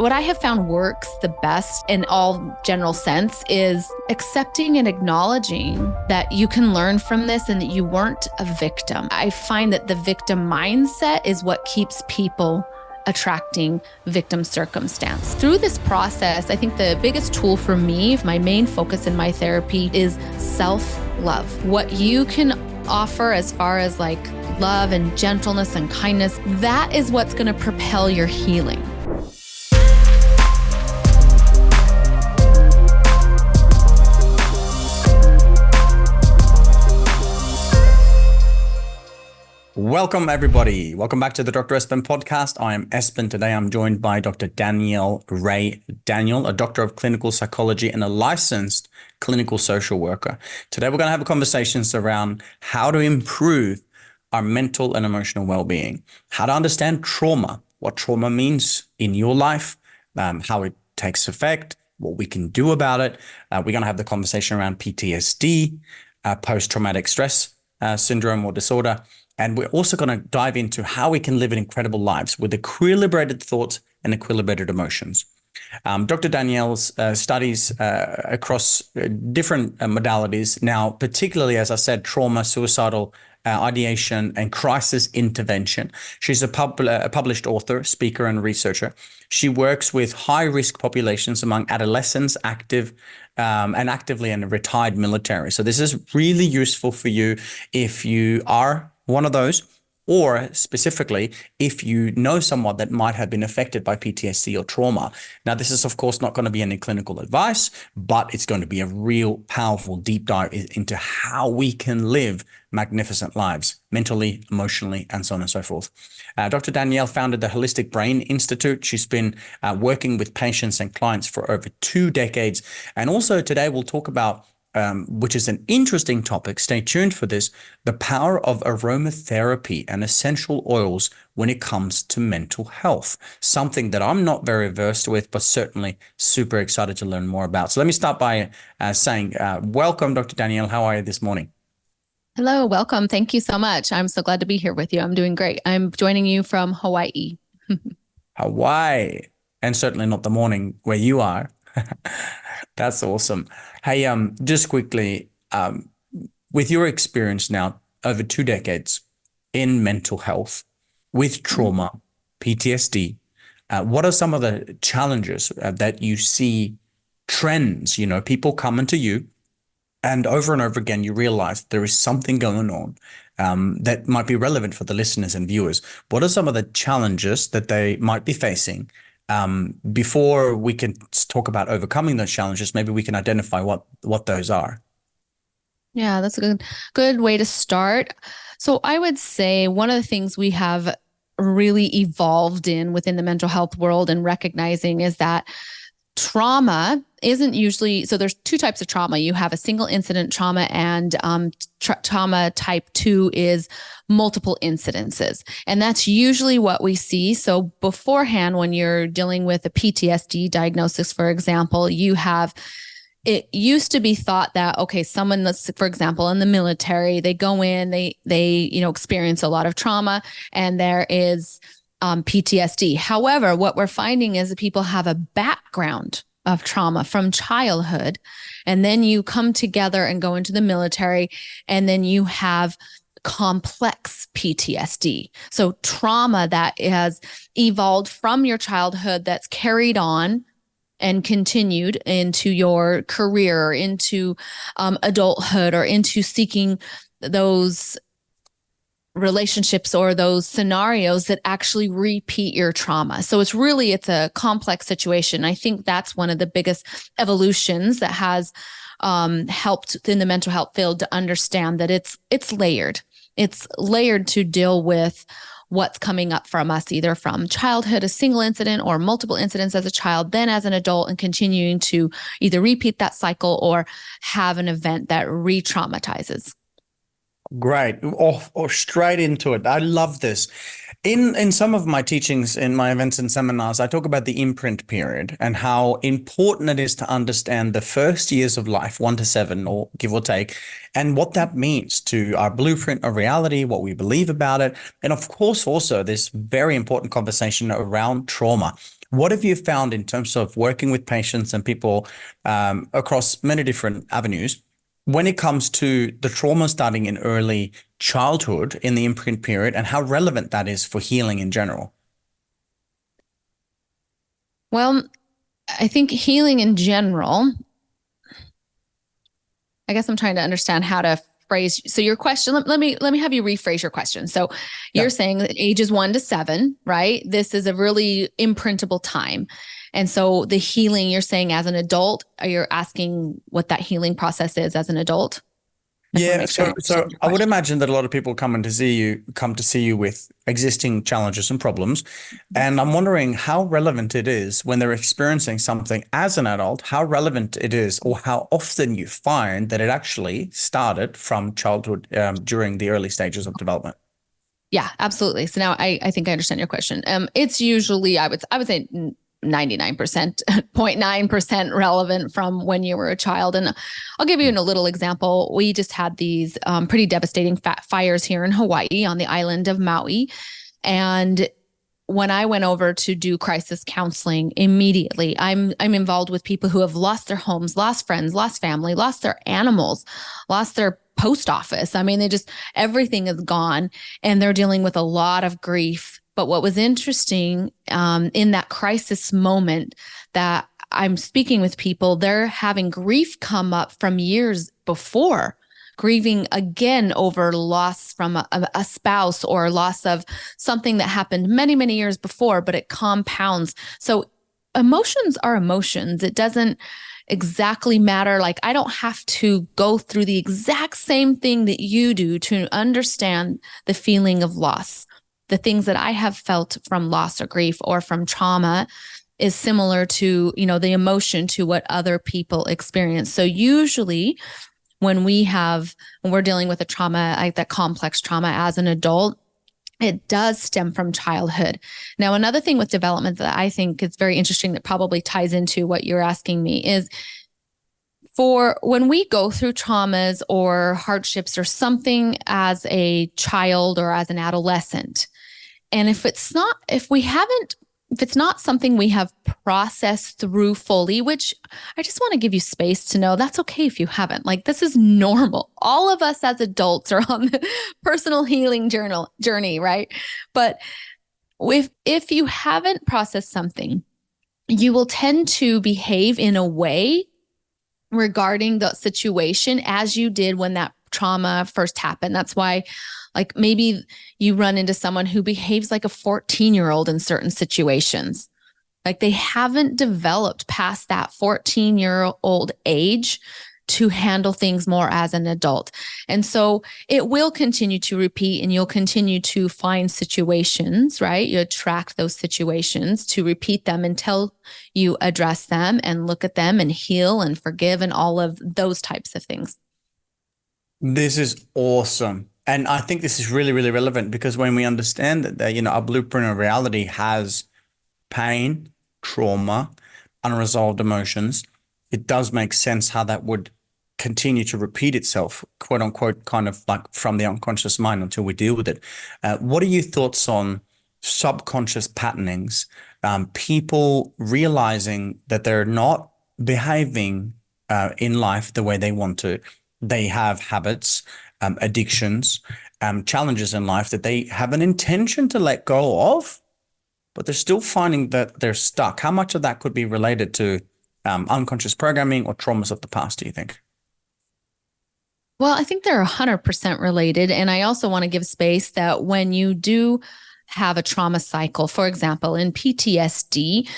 What I have found works the best in all general sense is accepting and acknowledging that you can learn from this and that you weren't a victim. I find that the victim mindset is what keeps people attracting victim circumstance. Through this process, I think the biggest tool for me, my main focus in my therapy, is self-love. What you can offer as far as like love and gentleness and kindness, that is what's going to propel your healing. Welcome, everybody. Welcome back to the Dr. Espen podcast. I am Espen. Today, I'm joined by Dr. Danielle Rae. Danielle, a doctor of clinical psychology and a licensed clinical social worker. Today, we're going to have a conversation around how to improve our mental and emotional well-being, how to understand trauma, what trauma means in your life, how it takes effect, what we can do about it. We're going to have the conversation around PTSD, post-traumatic stress syndrome or disorder. And we're also going to dive into how we can live incredible lives with equilibrated thoughts and equilibrated emotions. Dr. Danielle's studies across different modalities now, particularly, as I said, trauma, suicidal ideation, and crisis intervention. She's a published author, speaker, and researcher. She works with high-risk populations among adolescents, active and actively in retired military. So this is really useful for you if you are one of those, or specifically if you know someone that might have been affected by PTSD or trauma. Now, this is of course not going to be any clinical advice, but it's going to be a real powerful deep dive into how we can live magnificent lives, mentally, emotionally, and so on and so forth. Dr. Danielle founded the Holistic Brain Institute. She's been working with patients and clients for over 2 decades. And also today we'll talk about which is an interesting topic, stay tuned for this, the power of aromatherapy and essential oils when it comes to mental health, something that I'm not very versed with, but certainly super excited to learn more about. So let me start by saying, welcome, Dr. Danielle. How are you this morning? Hello, welcome. Thank you so much. I'm so glad to be here with you. I'm doing great. I'm joining you from Hawaii. Hawaii, and certainly not the morning where you are. That's awesome. Hey, just quickly, with your experience now over 2 decades in mental health with trauma, PTSD, what are some of the challenges that you see, trends, people coming to you and over again, you realize there is something going on that might be relevant for the listeners and viewers. What are some of the challenges that they might be facing? Before we can talk about overcoming those challenges, maybe we can identify what those are. Yeah, that's a good way to start. So I would say one of the things we have really evolved within the mental health world and recognizing is that trauma isn't usually, so there's 2 types of trauma. You have a single incident trauma and trauma type 2 is multiple incidences. And that's usually what we see. So beforehand, when you're dealing with a PTSD diagnosis, for example, it used to be thought that, okay, someone that's, for example, in the military, they go in, they experience a lot of trauma and there is PTSD. However, what we're finding is that people have a background of trauma from childhood, and then you come together and go into the military, and then you have complex PTSD. So trauma that has evolved from your childhood that's carried on and continued into your career, or into adulthood, or into seeking those relationships or those scenarios that actually repeat your trauma. So it's a complex situation. I think that's one of the biggest evolutions that has helped in the mental health field to understand that it's layered. It's layered to deal with what's coming up from us, either from childhood, a single incident, or multiple incidents as a child, then as an adult, and continuing to either repeat that cycle or have an event that re-traumatizes. Great. Or straight into it. I love this. In some of my teachings, in my events and seminars, I talk about the imprint period and how important it is to understand the first years of life, 1 to 7, or give or take, and what that means to our blueprint of reality, what we believe about it. And of course, also this very important conversation around trauma. What have you found in terms of working with patients and people across many different avenues when it comes to the trauma starting in early childhood in the imprint period and how relevant that is for healing in general? Well, I think healing in general, I guess I'm trying to understand how to phrase. So your question, let me have you rephrase your question. So Yeah. you're saying that ages 1 to 7, right? This is a really imprintable time. And so the healing you're saying as an adult, are you asking what that healing process is as an adult? I just want to Yeah, make sure I so understand your I would question. imagine that a lot of people come to see you with existing challenges and problems. And I'm wondering how relevant it is when they're experiencing something as an adult, how relevant it is, or how often you find that it actually started from childhood during the early stages of development. Yeah, absolutely. So now I think I understand your question. It's usually I would say 99%, 0.9% relevant from when you were a child. And I'll give you a little example. We just had these pretty devastating fires here in Hawaii on the island of Maui. And when I went over to do crisis counseling, immediately I'm involved with people who have lost their homes, lost friends, lost family, lost their animals, lost their post office. I mean, they just everything is gone, and they're dealing with a lot of grief. But what was interesting in that crisis moment that I'm speaking with people, they're having grief come up from years before, grieving again over loss from a spouse or loss of something that happened many, many years before, but it compounds. So emotions are emotions. It doesn't exactly matter. Like, I don't have to go through the exact same thing that you do to understand the feeling of loss. The things that I have felt from loss or grief or from trauma is similar to, the emotion to what other people experience. So usually when we're dealing with a trauma, like that complex trauma as an adult, it does stem from childhood. Now, another thing with development that I think is very interesting that probably ties into what you're asking me is for when we go through traumas or hardships or something as a child or as an adolescent, and if it's not something we have processed through fully, which I just want to give you space to know that's okay if you haven't. Like, this is normal. All of us as adults are on the personal healing journey, right? But if you haven't processed something, you will tend to behave in a way regarding the situation as you did when that trauma first happened. That's why, like, maybe you run into someone who behaves like a 14-year-old in certain situations. Like, they haven't developed past that 14-year-old age to handle things more as an adult. And so it will continue to repeat, and you'll continue to find situations, right? You attract those situations to repeat them until you address them and look at them and heal and forgive and all of those types of things. This is awesome. And I think this is really, really relevant because when we understand that, our blueprint of reality has pain, trauma, unresolved emotions, it does make sense how that would continue to repeat itself, quote unquote, kind of like from the unconscious mind until we deal with it. What are your thoughts on subconscious patternings? People realizing that they're not behaving in life the way they want to. They have habits, addictions, challenges in life that they have an intention to let go of, but they're still finding that they're stuck. How much of that could be related to unconscious programming or traumas of the past, do you think? Well, I think they're 100% related. And I also want to give space that when you do have a trauma cycle, for example, in PTSD,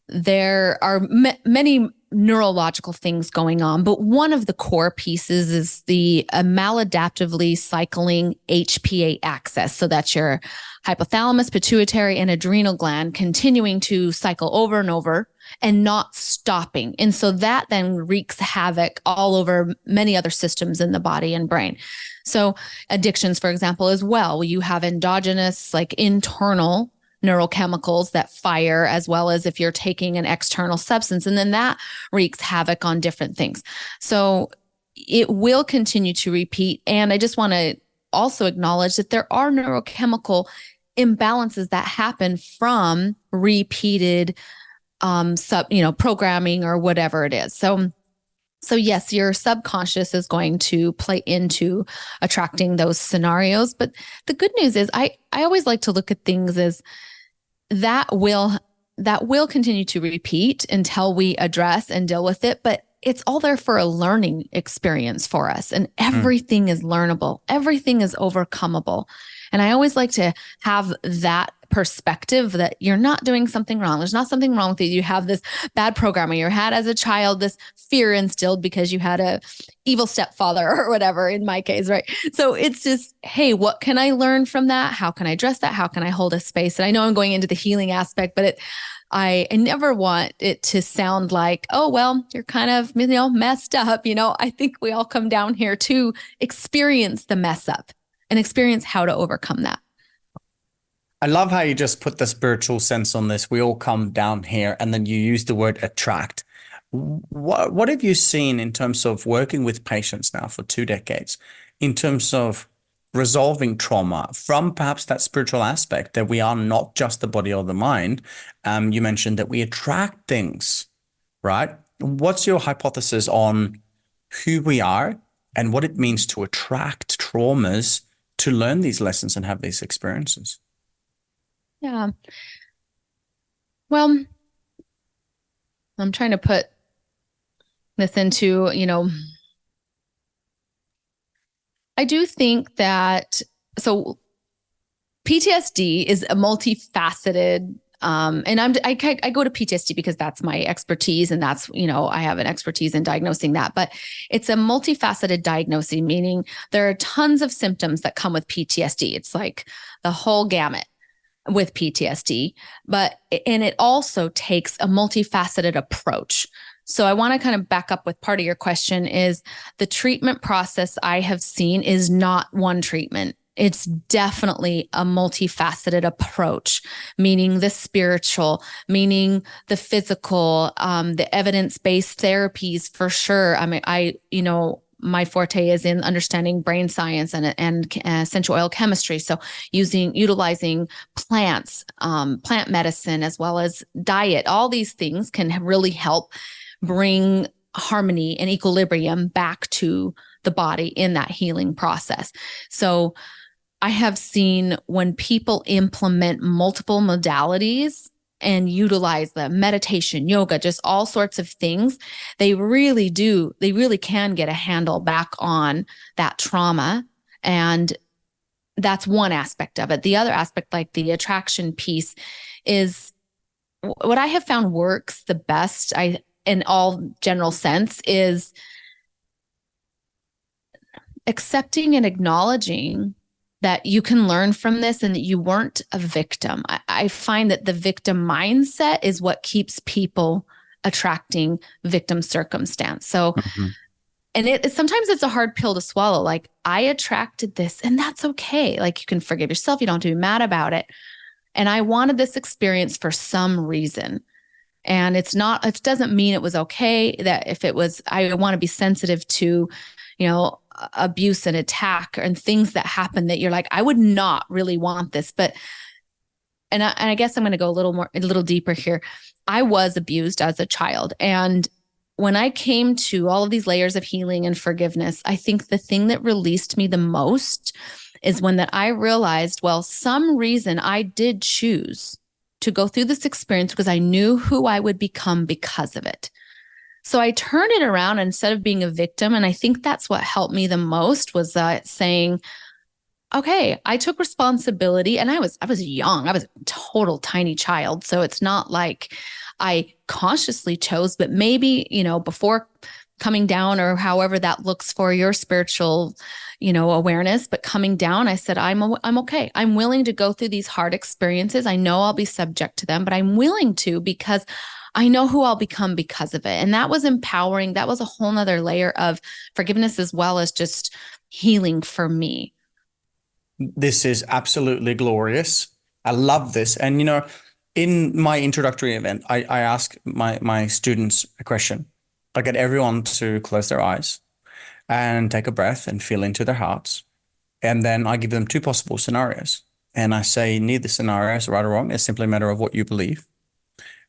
there are many neurological things going on, but one of the core pieces is the maladaptively cycling HPA axis. So that's your hypothalamus, pituitary, and adrenal gland continuing to cycle over and over and not stopping. And so that then wreaks havoc all over many other systems in the body and brain. So addictions, for example, as well, you have endogenous, like internal neurochemicals that fire, as well as if you're taking an external substance, and then that wreaks havoc on different things. So it will continue to repeat. And I just want to also acknowledge that there are neurochemical imbalances that happen from repeated programming or whatever it is. So yes, your subconscious is going to play into attracting those scenarios. But the good news is I always like to look at things as that will continue to repeat until we address and deal with it. But it's all there for a learning experience for us. And everything is learnable. Everything is overcomable. And I always like to have that perspective that you're not doing something wrong. There's not something wrong with you. You have this bad programming. You had as a child this fear instilled because you had a evil stepfather or whatever in my case, right? So it's just, hey, what can I learn from that? How can I address that? How can I hold a space? And I know I'm going into the healing aspect, but I never want it to sound like, oh, well, you're kind of, messed up. I think we all come down here to experience the mess up and experience how to overcome that. I love how you just put the spiritual sense on this. We all come down here, and then you use the word attract. What have you seen in terms of working with patients now for 2 decades, in terms of resolving trauma from perhaps that spiritual aspect, that we are not just the body or the mind? You mentioned that we attract things, right? What's your hypothesis on who we are and what it means to attract traumas to learn these lessons and have these experiences? Yeah. Well, I'm trying to put this into, I do think that, so PTSD is a multifaceted, and I go to PTSD because that's my expertise, and that's, I have an expertise in diagnosing that, but it's a multifaceted diagnosis, meaning there are tons of symptoms that come with PTSD. It's like the whole gamut with PTSD, and it also takes a multifaceted approach. So I want to kind of back up with part of your question is the treatment process I have seen is not one treatment. It's definitely a multifaceted approach, meaning the spiritual, meaning the physical, the evidence-based therapies for sure. I mean, my forte is in understanding brain science and essential oil chemistry. So utilizing plants, plant medicine, as well as diet, all these things can really help bring harmony and equilibrium back to the body in that healing process. So I have seen when people implement multiple modalities and utilize the meditation, yoga, just all sorts of things, they really can get a handle back on that trauma. And that's one aspect of it. The other aspect, like the attraction piece, is what I have found works the best, in all general sense, is accepting and acknowledging that you can learn from this and that you weren't a victim. I find that the victim mindset is what keeps people attracting victim circumstance. So, and sometimes it's a hard pill to swallow. Like, I attracted this, and that's okay. Like, you can forgive yourself. You don't have to be mad about it. And I wanted this experience for some reason. And it doesn't mean it was okay that if it was, I want to be sensitive to, abuse and attack and things that happen that you're like, I would not really want this. But, and I guess I'm going to go a little deeper here. I was abused as a child. And when I came to all of these layers of healing and forgiveness, I think the thing that released me the most is when that I realized, well, some reason I did choose to go through this experience because I knew who I would become because of it. So I turned it around instead of being a victim. And I think that's what helped me the most was saying, okay, I took responsibility, and I was young. I was a total tiny child. So it's not like I consciously chose, but maybe, before coming down, or however that looks for your spiritual, awareness, but coming down, I said, I'm okay. I'm willing to go through these hard experiences. I know I'll be subject to them, but I'm willing to, because I know who I'll become because of it. And that was empowering. That was a whole nother layer of forgiveness, as well as just healing for me. This is absolutely glorious. I love this. And, in my introductory event, I ask my students a question. I get everyone to close their eyes and take a breath and feel into their hearts. And then I give them two possible scenarios. And I say neither scenario is right or wrong. It's simply a matter of what you believe.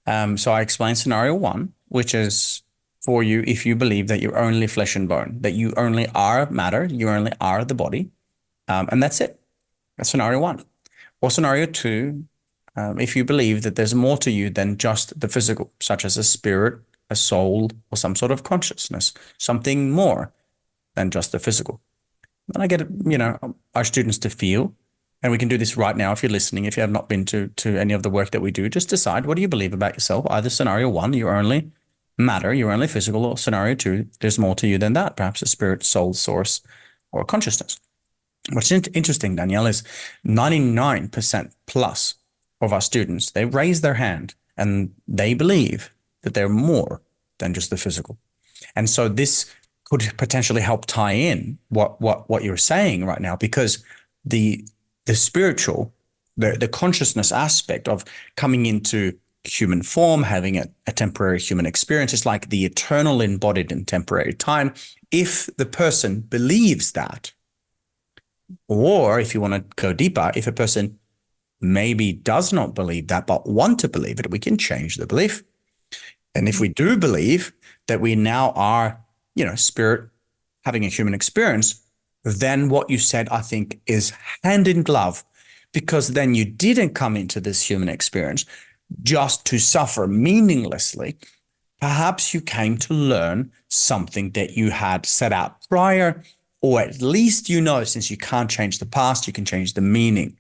So I explain scenario one, which is for you if you believe that you're only flesh and bone, that you only are matter, you only are the body, and that's it. That's scenario one. Or scenario two, if you believe that there's more to you than just the physical, such as a spirit, a soul, or some sort of consciousness, something more than just the physical. And I get, our students to feel, and we can do this right now if you're listening, if you have not been to any of the work that we do, just decide, what do you believe about yourself? Either scenario one, you're only matter, you're only physical, or scenario two, there's more to you than that, perhaps a spirit, soul, source, or consciousness. What's interesting, Danielle, is 99% plus of our students, they raise their hand and they believe that they're more than just the physical. And so this could potentially help tie in what you're saying right now, because the spiritual, the consciousness aspect of coming into human form, having a temporary human experience, is like the eternal embodied in temporary time. If the person believes that, or if you want to go deeper, if a person maybe does not believe that but want to believe it, we can change the belief. And if we do believe that we now are, spirit having a human experience, then what you said, I think, is hand in glove, because then you didn't come into this human experience just to suffer meaninglessly. Perhaps you came to learn something that you had set out prior, or at least, since you can't change the past, you can change the meaning.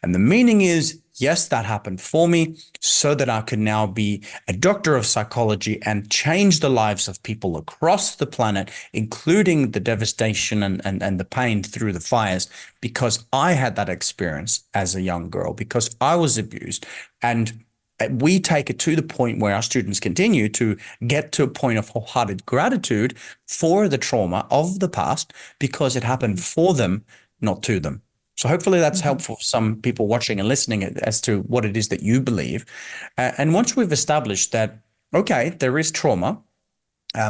And the meaning is, yes, that happened for me so that I could now be a doctor of psychology and change the lives of people across the planet, including the devastation and the pain through the fires, because I had that experience as a young girl, because I was abused. And we take it to the point where our students continue to get to a point of wholehearted gratitude for the trauma of the past, because it happened for them, not to them. So hopefully that's helpful for some people watching and listening as to what it is that you believe. And once we've established that, okay, there is trauma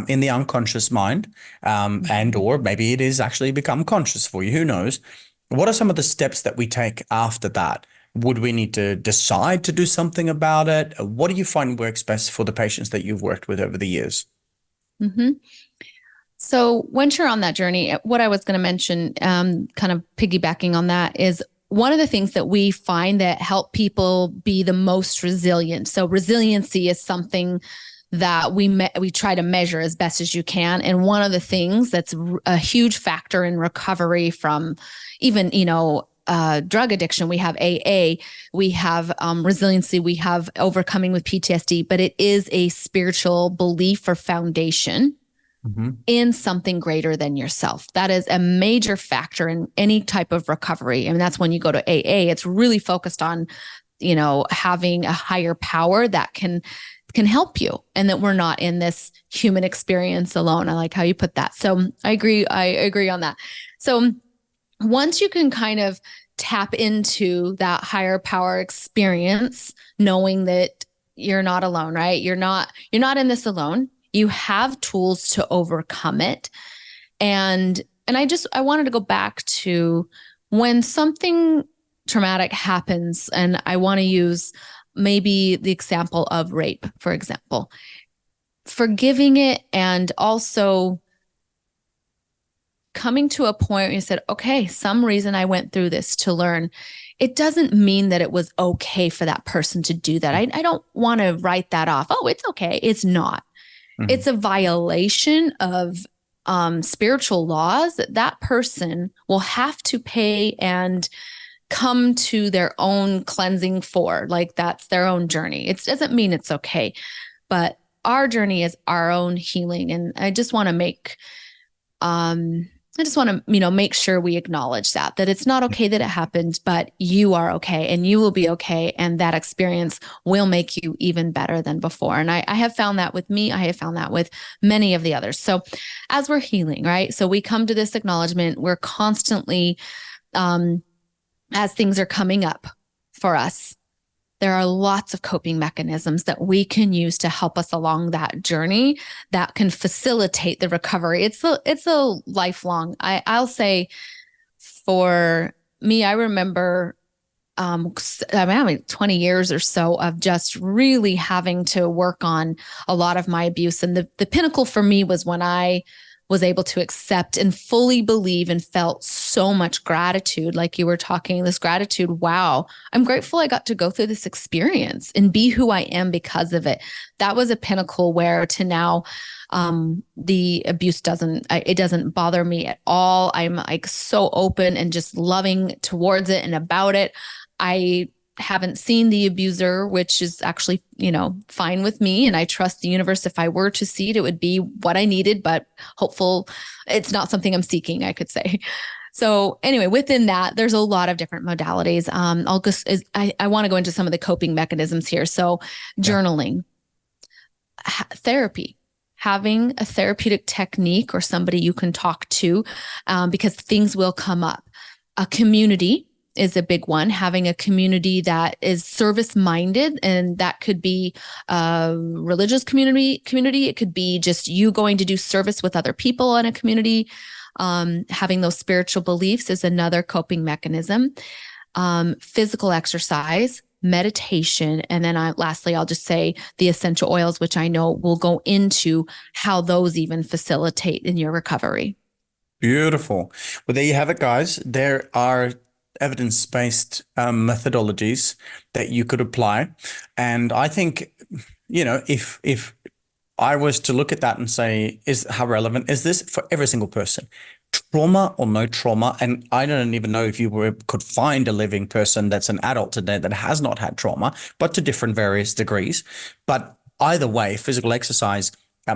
in the unconscious mind, and or maybe it is actually become conscious for you, who knows? What are some of the steps that we take after that? Would we need to decide to do something about it? What do you find works best for the patients that you've worked with over the years? Mm-hmm. So once you're on that journey, what I was going to mention, kind of piggybacking on that, is one of the things that we find that help people be the most resilient. So resiliency is something that we try to measure as best as you can. And one of the things that's a huge factor in recovery from even, drug addiction, we have AA, we have resiliency, we have overcoming with PTSD, but it is a spiritual belief or foundation in something greater than yourself. That is a major factor in any type of recovery. I mean, that's when you go to AA, it's really focused on, having a higher power that can help you, and that we're not in this human experience alone. I like how you put that. So I agree on that. So once you can kind of tap into that higher power experience, knowing that you're not alone, right? You're not in this alone. You have tools to overcome it. And I wanted to go back to when something traumatic happens, and I want to use maybe the example of rape, for example, forgiving it, and also coming to a point where you said, okay, some reason I went through this to learn. It doesn't mean that it was okay for that person to do that. I don't want to write that off. Oh, it's okay. It's not. It's a violation of spiritual laws that person will have to pay and come to their own cleansing for. Like, that's their own journey. It doesn't mean it's okay, but our journey is our own healing. And I just want to make make sure we acknowledge that it's not okay that it happened, but you are okay and you will be okay. And that experience will make you even better than before. And I have found that with me. I have found that with many of the others. So as we're healing, right? So we come to this acknowledgement. We're constantly, as things are coming up for us, there are lots of coping mechanisms that we can use to help us along that journey that can facilitate the recovery. It's a lifelong. I'll say, for me, I remember I mean, 20 years or so of just really having to work on a lot of my abuse. And the pinnacle for me was when I was able to accept and fully believe and felt so much gratitude. Like you were talking, this gratitude. Wow, I'm grateful I got to go through this experience and be who I am because of it. That was a pinnacle where to now, the abuse it doesn't bother me at all. I'm like so open and just loving towards it and about it. I haven't seen the abuser, which is actually, fine with me. And I trust the universe. If I were to see it, it would be what I needed, but hopeful it's not something I'm seeking, I could say. So anyway, within that, there's a lot of different modalities. I want to go into some of the coping mechanisms here. So Yeah. journaling, therapy, having a therapeutic technique or somebody you can talk to, because things will come up. A community is a big one, having a community that is service minded, and that could be a religious community. It could be just you going to do service with other people in a community. Having those spiritual beliefs is another coping mechanism. Physical exercise, meditation, and then lastly, I'll just say the essential oils, which I know will go into how those even facilitate in your recovery. Beautiful. Well, there you have it, guys. There are evidence-based methodologies that you could apply. And I think, if I was to look at that and say, how relevant is this for every single person? Trauma or no trauma, and I don't even know if you could find a living person that's an adult today that has not had trauma, but to different various degrees. But either way, physical exercise,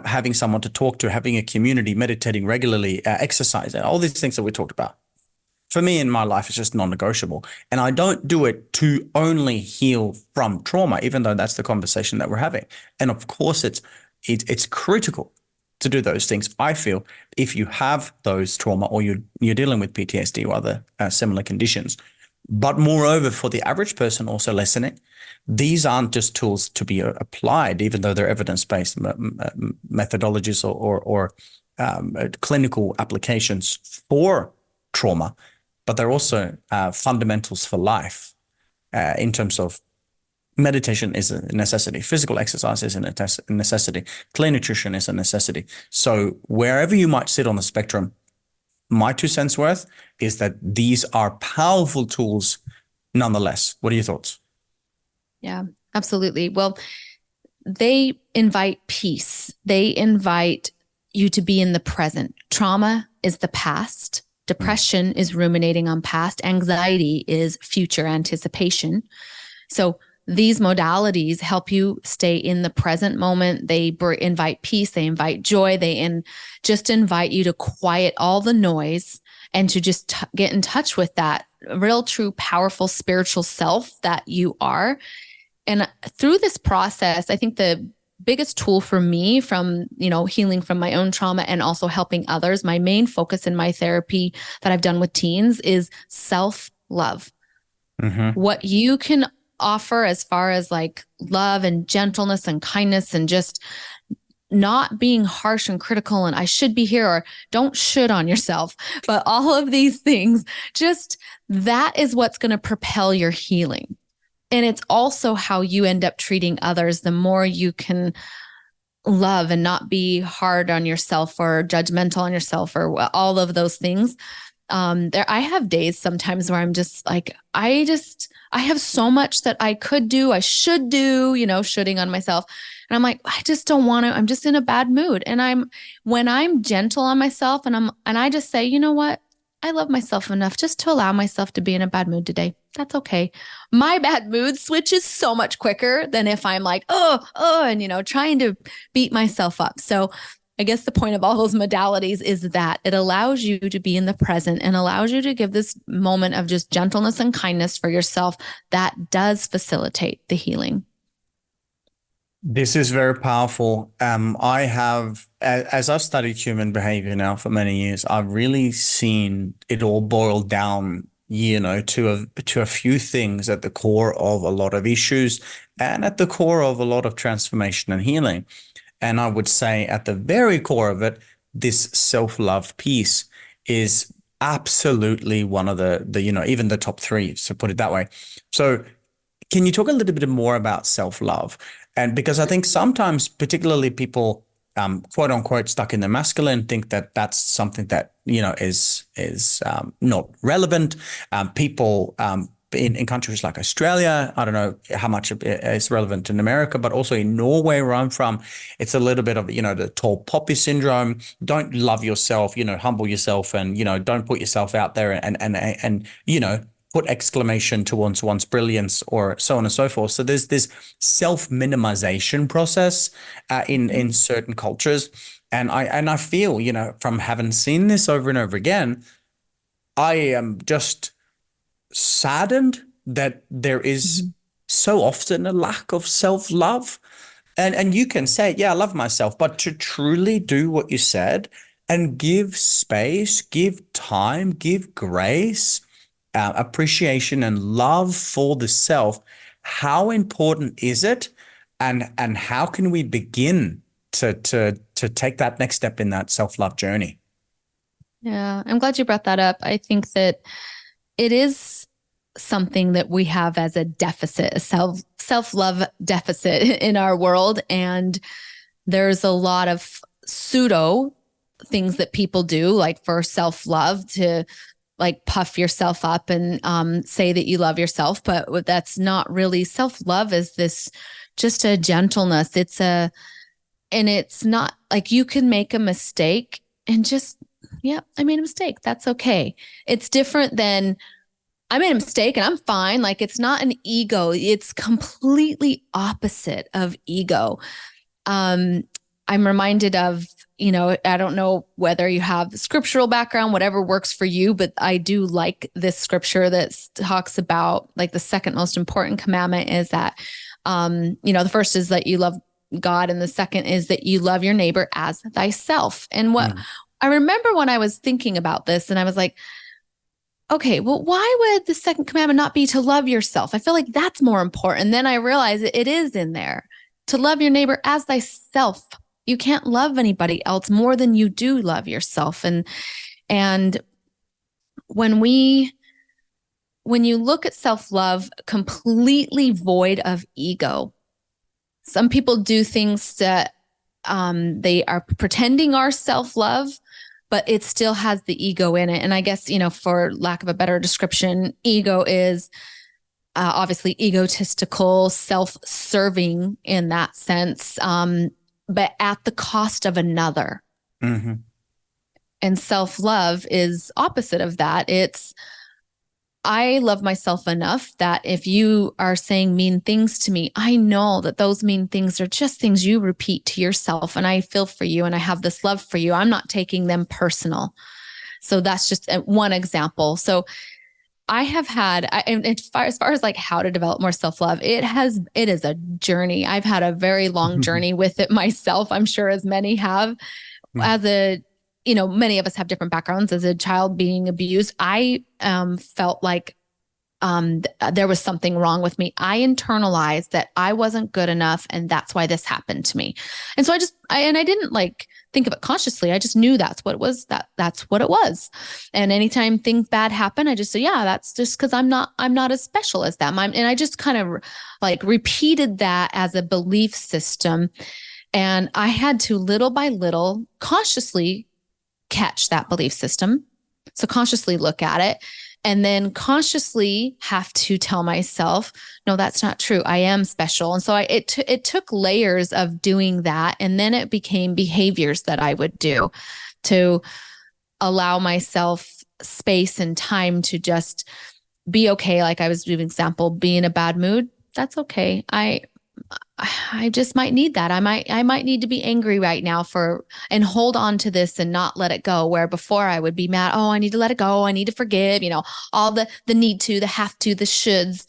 having someone to talk to, having a community, meditating regularly, exercise, all these things that we talked about. For me in my life, it's just non-negotiable. And I don't do it to only heal from trauma, even though that's the conversation that we're having. And of course, it's critical to do those things. I feel if you have those trauma or you're dealing with PTSD or other similar conditions. But moreover, for the average person also listening, these aren't just tools to be applied, even though they're evidence-based methodologies or clinical applications for trauma, but they're also fundamentals for life in terms of meditation is a necessity. Physical exercise is a necessity. Clean nutrition is a necessity. So wherever you might sit on the spectrum, my 2 cents worth is that these are powerful tools nonetheless. What are your thoughts? Yeah, absolutely. Well, they invite peace. They invite you to be in the present. Trauma is the past. Depression is ruminating on past. Anxiety is future anticipation. So these modalities help you stay in the present moment. They invite peace. They invite joy. They just invite you to quiet all the noise and to just get in touch with that real, true, powerful spiritual self that you are. And through this process, I think the biggest tool for me from, healing from my own trauma and also helping others, my main focus in my therapy that I've done with teens is self-love. Mm-hmm. What you can offer as far as like love and gentleness and kindness and just not being harsh and critical and I should be here or don't should on yourself, but all of these things, just that is what's going to propel your healing. And it's also how you end up treating others. The more you can love and not be hard on yourself or judgmental on yourself or all of those things. I have days sometimes where I'm just like, I have so much that I could do, I should do, shoulding on myself. And I'm like, I just don't want to, I'm just in a bad mood. And when I'm gentle on myself and I just say, you know what? I love myself enough just to allow myself to be in a bad mood today. That's okay. My bad mood switches so much quicker than if I'm like, and, trying to beat myself up. So I guess the point of all those modalities is that it allows you to be in the present and allows you to give this moment of just gentleness and kindness for yourself that does facilitate the healing. This is very powerful. I have, as I've studied human behavior now for many years, I've really seen it all boil down, to a few things at the core of a lot of issues and at the core of a lot of transformation and healing. And I would say at the very core of it, this self-love piece is Absolutely one of the even the top three, so put it that way. So can you talk a little bit more about self-love? And because I think sometimes, particularly people, quote unquote, stuck in the masculine, think that that's something that is not relevant. People in countries like Australia, I don't know how much it is relevant in America, but also in Norway, where I'm from, it's a little bit of the tall poppy syndrome. Don't love yourself, humble yourself, and don't put yourself out there and put exclamation towards one's brilliance or so on and so forth. So there's this self-minimization process in certain cultures. And I feel, from having seen this over and over again, I am just saddened that there is Mhm. so often a lack of self-love. And you can say, yeah, I love myself, but to truly do what you said and give space, give time, give grace, appreciation and love for the self, how important is it? And how can we begin to take that next step in that self-love journey? Yeah, I'm glad you brought that up. I think that it is something that we have as a deficit, a self-love deficit in our world. And there's a lot of pseudo things that people do, like for self-love, to like puff yourself up and say that you love yourself. But that's not really self-love. Is this just a gentleness? And it's not like you can make a mistake and just, yeah, I made a mistake. That's okay. It's different than I made a mistake and I'm fine. Like it's not an ego. It's completely opposite of ego. Um, I'm reminded of, I don't know whether you have scriptural background, whatever works for you, but I do like this scripture that talks about like the second most important commandment is that, the first is that you love God, and the second is that you love your neighbor as thyself. And what Mm. I remember when I was thinking about this, and I was like, okay, well, why would the second commandment not be to love yourself? I feel like that's more important. And then I realized it is in there to love your neighbor as thyself. You can't love anybody else more than you do love yourself. And when we when you look at self-love completely void of ego, some people do things that they are pretending are self-love, but it still has the ego in it. And I guess, for lack of a better description, ego is obviously egotistical, self-serving in that sense, but at the cost of another. Hmm. And self-love is opposite of that. It's I love myself enough that if you are saying mean things to me, I know that those mean things are just things you repeat to yourself. And I feel for you and I have this love for you. I'm not taking them personal. So that's just one example. So I have had, and as far as like how to develop more self love, it is a journey. I've had a very long journey with it myself. I'm sure as many have. As a, many of us have different backgrounds. As a child being abused, I felt like there was something wrong with me. I internalized that I wasn't good enough, and that's why this happened to me. And so I didn't like think of it consciously. I just knew that's what it was. That's what it was. And anytime things bad happen, I just say, yeah, that's just because I'm not as special as them. And I just kind of like repeated that as a belief system. And I had to little by little consciously catch that belief system. So consciously look at it and then consciously have to tell myself, no, that's not true. I am special. And so it took layers of doing that. And then it became behaviors that I would do to allow myself space and time to just be okay. Like I was giving an example, be in a bad mood. That's okay. I just might need that. I might need to be angry right now and hold on to this and not let it go. Where before I would be mad, oh, I need to let it go. I need to forgive, all the need to, the have to, the shoulds.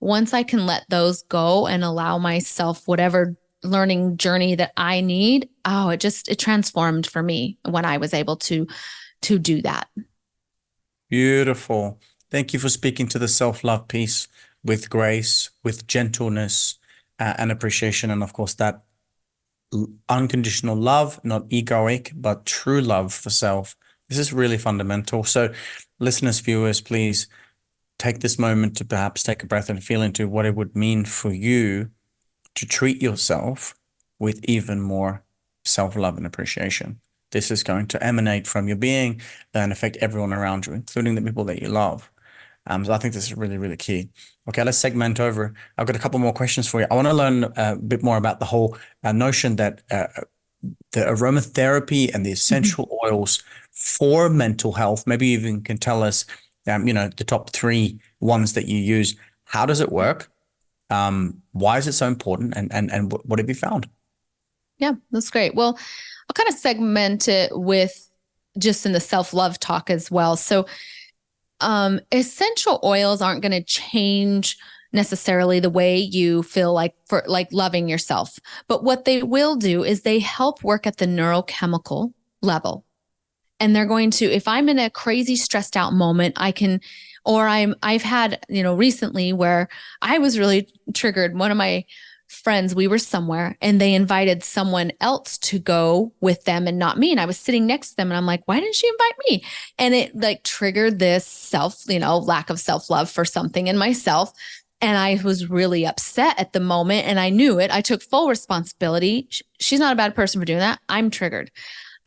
Once I can let those go and allow myself whatever learning journey that I need, oh, it transformed for me when I was able to do that. Beautiful. Thank you for speaking to the self-love piece with grace, with gentleness, and appreciation. And of course, that unconditional love, not egoic, but true love for self. This is really fundamental. So listeners, viewers, please take this moment to perhaps take a breath and feel into what it would mean for you to treat yourself with even more self-love and appreciation. This is going to emanate from your being and affect everyone around you, including the people that you love. So I think this is really, really key. Okay, let's segment over. I've got a couple more questions for you. I want to learn a bit more about the whole notion that the aromatherapy and the Mhm. essential oils for mental health. Maybe you even can tell us, the top three ones that you use. How does it work? Why is it so important? And what have you found? Yeah, that's great. Well, I'll kind of segment it with just in the self-love talk as well. So, essential oils aren't going to change necessarily the way you feel like for like loving yourself. But what they will do is they help work at the neurochemical level. And they're going to, if I'm in a crazy stressed out moment, I can, or I've had, recently where I was really triggered. One of my friends, we were somewhere and they invited someone else to go with them and not me. And I was sitting next to them and I'm like, why didn't she invite me? And it like triggered this lack of self love for something in myself. And I was really upset at the moment and I knew it. I took full responsibility. She's not a bad person for doing that. I'm triggered.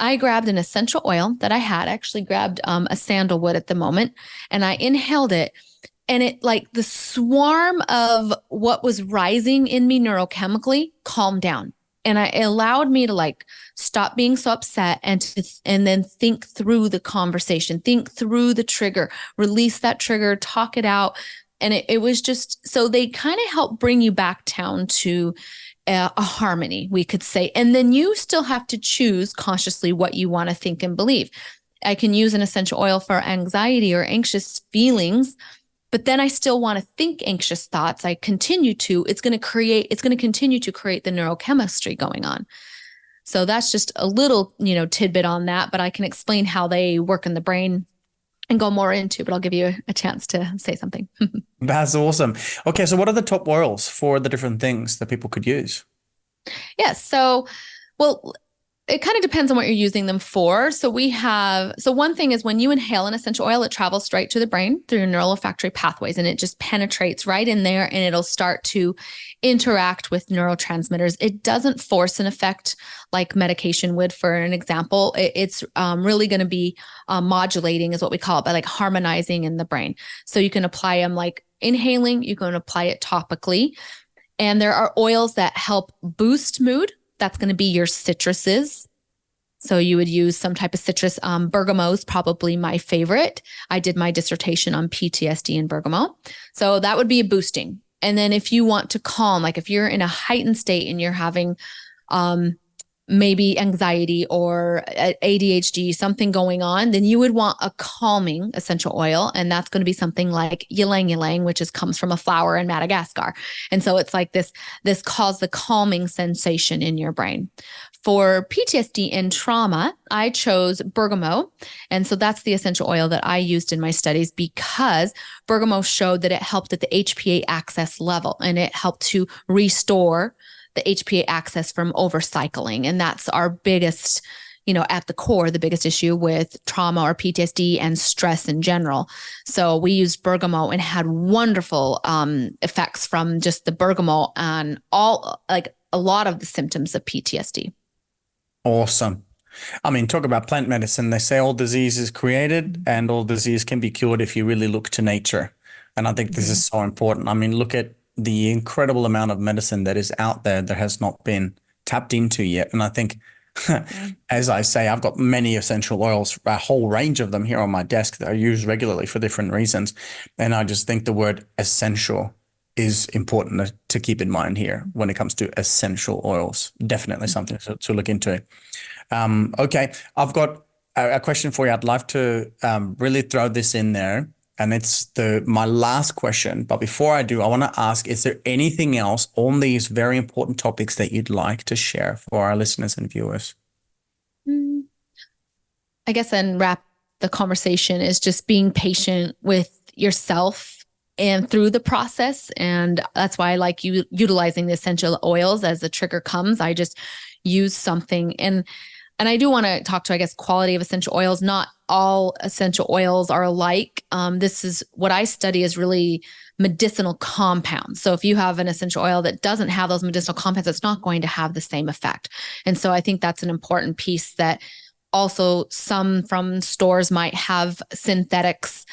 I grabbed an essential oil that I had, actually grabbed a sandalwood at the moment, and I inhaled it. And it, like the swarm of what was rising in me neurochemically, calmed down. And it allowed me to like stop being so upset and then think through the conversation, think through the trigger, release that trigger, talk it out. And it was just so they kind of help bring you back down to a harmony, we could say. And then you still have to choose consciously what you want to think and believe. I can use an essential oil for anxiety or anxious feelings, but then I still want to think anxious thoughts. I continue to, it's going to continue to create the neurochemistry going on. So that's just a little, tidbit on that, but I can explain how they work in the brain and go more into, but I'll give you a chance to say something. That's awesome. Okay, so what are the top oils for the different things that people could use? Yes. So, well, it kind of depends on what you're using them for. So one thing is when you inhale an essential oil, it travels straight to the brain through your neural olfactory pathways and it just penetrates right in there and it'll start to interact with neurotransmitters. It doesn't force an effect like medication would, for an example. It's really going to be modulating is what we call it, by like harmonizing in the brain. So you can apply them like inhaling, you can apply it topically. And there are oils that help boost mood. That's going to be your citruses. So you would use some type of citrus. Bergamot is probably my favorite. I did my dissertation on PTSD and bergamot. So that would be a boosting. And then if you want to calm, like if you're in a heightened state and you're having maybe anxiety or ADHD, something going on, then you would want a calming essential oil. And that's going to be something like ylang ylang, which comes from a flower in Madagascar. And so it's like this caused the calming sensation in your brain. For PTSD and trauma, I chose bergamot. And so that's the essential oil that I used in my studies because bergamot showed that it helped at the HPA axis level and it helped to restore the HPA axis from overcycling. And that's our biggest, at the core, the biggest issue with trauma or PTSD and stress in general. So we used bergamot and had wonderful effects from just the bergamot on a lot of the symptoms of PTSD. Awesome. I mean, talk about plant medicine. They say all disease is created and all disease can be cured if you really look to nature. And I think this is so important. I mean, look at the incredible amount of medicine that is out there that has not been tapped into yet. And I think, as I say, I've got many essential oils, a whole range of them here on my desk that I use regularly for different reasons. And I just think the word essential is important to keep in mind here when it comes to essential oils. Definitely something to look into. Okay, I've got a question for you. I'd like to really throw this in there. And it's my last question. But before I do, I want to ask, is there anything else on these very important topics that you'd like to share for our listeners and viewers? I guess and wrap the conversation is just being patient with yourself and through the process. And that's why I like utilizing the essential oils as the trigger comes. I just use something. And And I do want to talk to, I guess, quality of essential oils. Not all essential oils are alike. This is what I study is really medicinal compounds. So if you have an essential oil that doesn't have those medicinal compounds, it's not going to have the same effect. And so I think that's an important piece that also some from stores might have synthetics,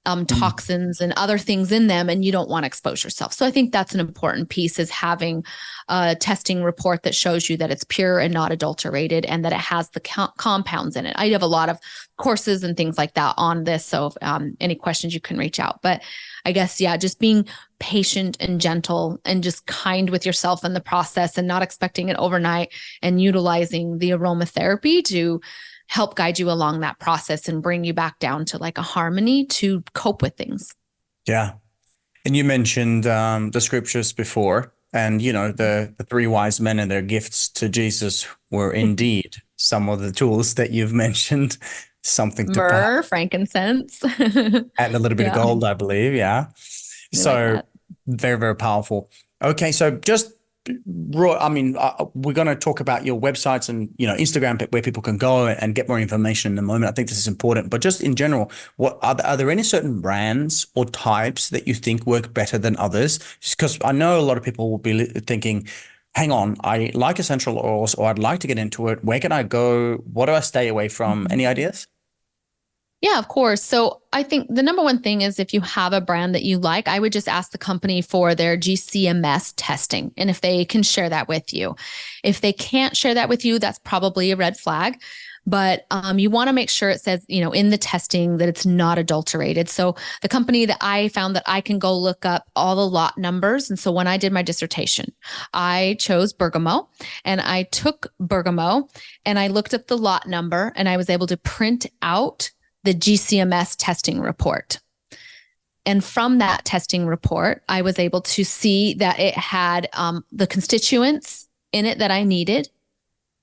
Mm. toxins and other things in them, and you don't want to expose yourself. So I think that's an important piece, is having a testing report that shows you that it's pure and not adulterated, and that it has the compounds in it. I have a lot of courses and things like that on this. So any questions, you can reach out. But I guess, yeah, just being patient and gentle and just kind with yourself in the process, and not expecting it overnight, and utilizing the aromatherapy to help guide you along that process and bring you back down to like a harmony to cope with things. Yeah. And you mentioned the scriptures before, and the three wise men and their gifts to Jesus were indeed some of the tools that you've mentioned. Something to Myrrh, perhaps frankincense. add a little bit of Yeah, gold, I believe. Yeah. we like So that. very, very powerful. Okay, so just I mean, we're going to talk about your websites and Instagram, where people can go and get more information in a moment. I think this is important, but just in general, what are there any certain brands or types that you think work better than others? Just because I know a lot of people will be thinking, hang on, I like essential oils, or I'd like to get into it. Where can I go? What do I stay away from? Mhm. Any ideas? Yeah, of course. So I think the number one thing is, if you have a brand that you like, I would just ask the company for their GCMS testing, and if they can share that with you. If they can't share that with you, that's probably a red flag. But you want to make sure it says, in the testing, that it's not adulterated. So the company that I found, that I can go look up all the lot numbers. And so when I did my dissertation, I chose bergamot, and I took bergamot and I looked up the lot number, and I was able to print out the GCMS testing report. And from that testing report, I was able to see that it had the constituents in it that I needed,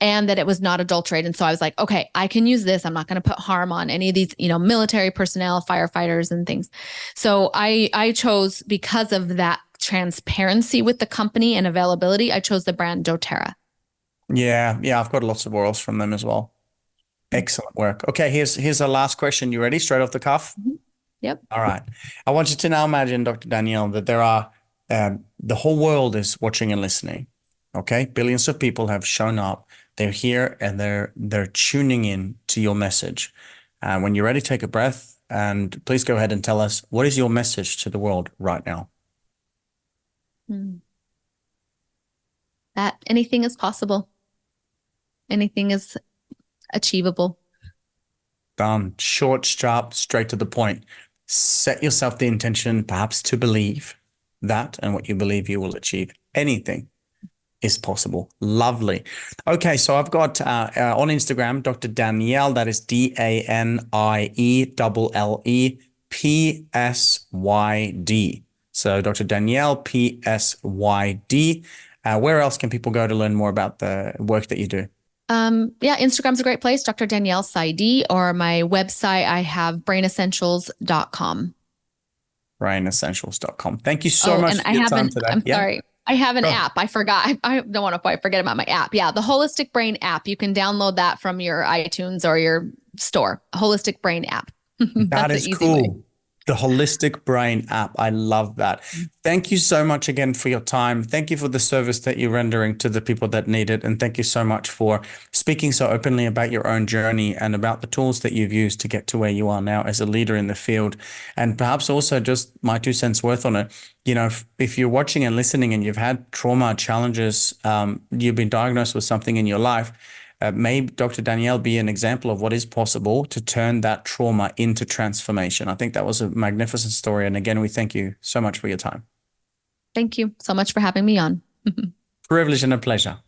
and that it was not adulterated. And so I was like, okay, I can use this. I'm not going to put harm on any of these, military personnel, firefighters, and things. So I chose, because of that transparency with the company and availability, I chose the brand doTERRA. Yeah, yeah, I've got lots of oils from them as well. Excellent work. Okay, here's our last question. You ready? Straight off the cuff? Mm-hmm. Yep. All right. I want you to now imagine, Dr. Danielle, that there are the whole world is watching and listening. Okay, billions of people have shown up. They're here and they're tuning in to your message. When you're ready, take a breath, and please go ahead and tell us, what is your message to the world right now? That anything is possible. Anything is achievable. Done. Short, sharp, straight to the point. Set yourself the intention, perhaps, to believe that, and what you believe you will achieve. Anything is possible. Lovely. Okay, so I've got on Instagram, Dr. Danielle, that is DANIELLEPSYD. So Dr. Danielle, PSYD. Where else can people go to learn more about the work that you do? Yeah, Instagram's a great place, Dr. Danielle Saidi, or my website, I have brainessentials.com. brainessentials.com. Thank you so Oh, much and for your time today. I'm Yeah. sorry. I have an Go. app. I forgot. I don't want to quite forget about my app. Yeah, the Holistic Brain app. You can download that from your iTunes or your store. Holistic Brain app. That That's an is easy way. cool. The Holistic Brain app. I love that. Thank you so much again for your time. Thank you for the service that you're rendering to the people that need it. And thank you so much for speaking so openly about your own journey and about the tools that you've used to get to where you are now as a leader in the field. And perhaps also just my 2 cents worth on it. If you're watching and listening and you've had trauma challenges, you've been diagnosed with something in your life, may Dr. Danielle be an example of what is possible to turn that trauma into transformation. I think that was a magnificent story. And again, we thank you so much for your time. Thank you so much for having me on. Privilege and a pleasure.